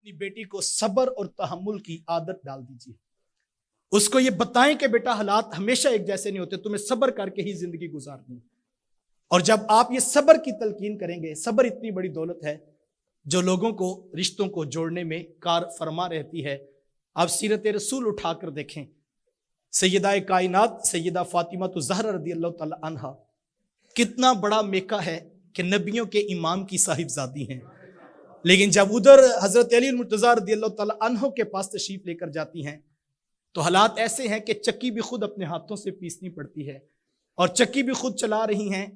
اپنی بیٹی کو صبر اور تحمل کی عادت ڈال دیجیے. اس کو یہ بتائیں کہ بیٹا حالات ہمیشہ ایک جیسے نہیں ہوتے, تمہیں صبر کر کے ہی زندگی گزارنی ہے. اور جب آپ یہ صبر کی تلقین کریں گے, صبر اتنی بڑی دولت ہے جو لوگوں کو, رشتوں کو جوڑنے میں کار فرما رہتی ہے. آپ سیرت رسول اٹھا کر دیکھیں, سیدہ کائنات سیدہ فاطمہ الزہرا رضی اللہ تعالی عنہا کتنا بڑا میکا ہے کہ نبیوں کے امام کی صاحبزادی ہیں, لیکن جب ادھر حضرت علی المرتضیٰ رضی اللہ تعالی عنہ کے پاس تشریف لے کر جاتی ہیں تو حالات ایسے ہیں کہ چکی بھی خود اپنے ہاتھوں سے پیسنی پڑتی ہے, اور چکی بھی خود چلا رہی ہیں,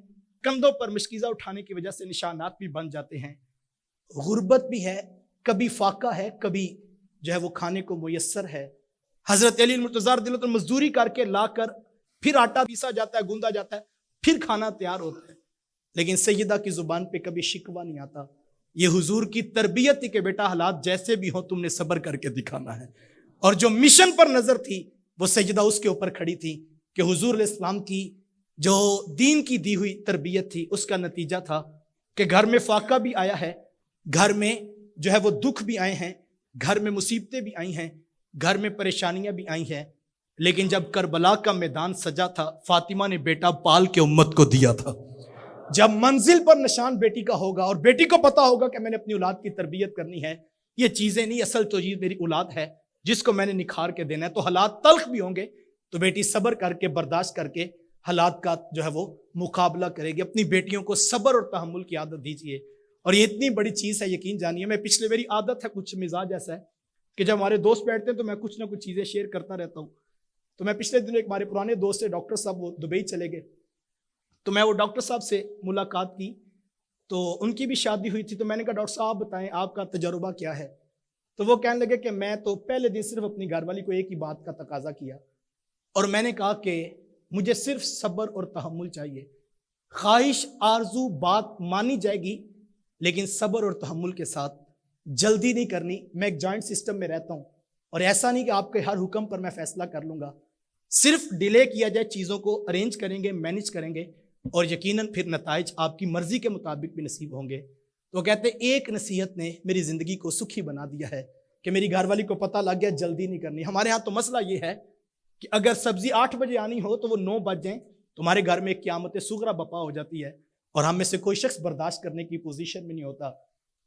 کندھوں پر مشکیزہ اٹھانے کی وجہ سے نشانات بھی بن جاتے ہیں, غربت بھی ہے, کبھی فاقہ ہے, کبھی جو ہے وہ کھانے کو میسر ہے. حضرت علی المرتضیٰ رضی اللہ عنہ مزدوری کر کے لا کر پھر آٹا پیسا جاتا ہے, گوندا جاتا ہے, پھر کھانا تیار ہوتا ہے, لیکن سیدہ کی زبان پہ کبھی شکوہ نہیں آتا. یہ حضور کی تربیت تھی کہ بیٹا حالات جیسے بھی ہوں تم نے صبر کر کے دکھانا ہے. اور جو مشن پر نظر تھی وہ سیدہ اس کے اوپر کھڑی تھی کہ حضور علیہ السلام کی جو دین کی دی ہوئی تربیت تھی اس کا نتیجہ تھا کہ گھر میں فاقہ بھی آیا ہے, گھر میں جو ہے وہ دکھ بھی آئے ہیں, گھر میں مصیبتیں بھی آئی ہیں, گھر میں پریشانیاں بھی آئی ہیں, لیکن جب کربلا کا میدان سجا تھا فاطمہ نے بیٹا پال کے امت کو دیا تھا. جب منزل پر نشان بیٹی کا ہوگا اور بیٹی کو پتا ہوگا کہ میں نے اپنی اولاد کی تربیت کرنی ہے, یہ چیزیں نہیں, اصل تو یہ میری اولاد ہے جس کو میں نے نکھار کے دینا ہے, تو حالات تلخ بھی ہوں گے تو بیٹی صبر کر کے برداشت کر کے حالات کا جو ہے وہ مقابلہ کرے گی. اپنی بیٹیوں کو صبر اور تحمل کی عادت دیجیے, اور یہ اتنی بڑی چیز ہے, یقین جانیے. میں پچھلے میری عادت ہے, کچھ مزاج ایسا ہے کہ جب ہمارے دوست بیٹھتے ہیں تو میں کچھ نہ کچھ چیزیں شیئر کرتا رہتا ہوں. تو میں پچھلے دنوں ایک ہمارے پرانے دوست سے, ڈاکٹر صاحب, وہ دبئی چلے گئے, تو میں وہ ڈاکٹر صاحب سے ملاقات کی, تو ان کی بھی شادی ہوئی تھی. تو میں نے کہا ڈاکٹر صاحب بتائیں آپ کا تجربہ کیا ہے؟ تو وہ کہنے لگے کہ میں تو پہلے دن صرف اپنی گھر والی کو ایک ہی بات کا تقاضا کیا, اور میں نے کہا کہ مجھے صرف صبر اور تحمل چاہیے. خواہش آرزو بات مانی جائے گی, لیکن صبر اور تحمل کے ساتھ, جلدی نہیں کرنی. میں ایک جوائنٹ سسٹم میں رہتا ہوں, اور ایسا نہیں کہ آپ کے ہر حکم پر میں فیصلہ کر لوں گا. صرف ڈیلے کیا جائے, چیزوں کو ارینج کریں گے, مینج کریں گے, اور یقیناً پھر نتائج آپ کی مرضی کے مطابق بھی نصیب ہوں گے. تو کہتے ہیں ایک نصیحت نے میری زندگی کو سکھی بنا دیا ہے کہ میری گھر والی کو پتہ لگ گیا جلدی نہیں کرنی. ہمارے ہاں تو مسئلہ یہ ہے کہ اگر سبزی 8 بجے آنی ہو تو وہ 9 بج جائیں, تمہارے گھر میں ایک قیامت صغریٰ بپا ہو جاتی ہے, اور ہم میں سے کوئی شخص برداشت کرنے کی پوزیشن میں نہیں ہوتا.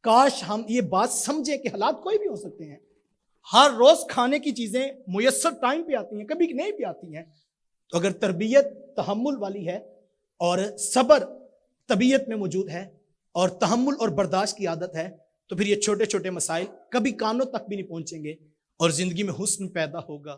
کاش ہم یہ بات سمجھیں کہ حالات کوئی بھی ہو سکتے ہیں. ہر روز کھانے کی چیزیں میسر ٹائم پہ آتی ہیں, کبھی نہیں بھی آتی ہیں. تو اگر تربیت تحمل والی ہے اور صبر طبیعت میں موجود ہے اور تحمل اور برداشت کی عادت ہے, تو پھر یہ چھوٹے چھوٹے مسائل کبھی کانوں تک بھی نہیں پہنچیں گے, اور زندگی میں حسن پیدا ہوگا.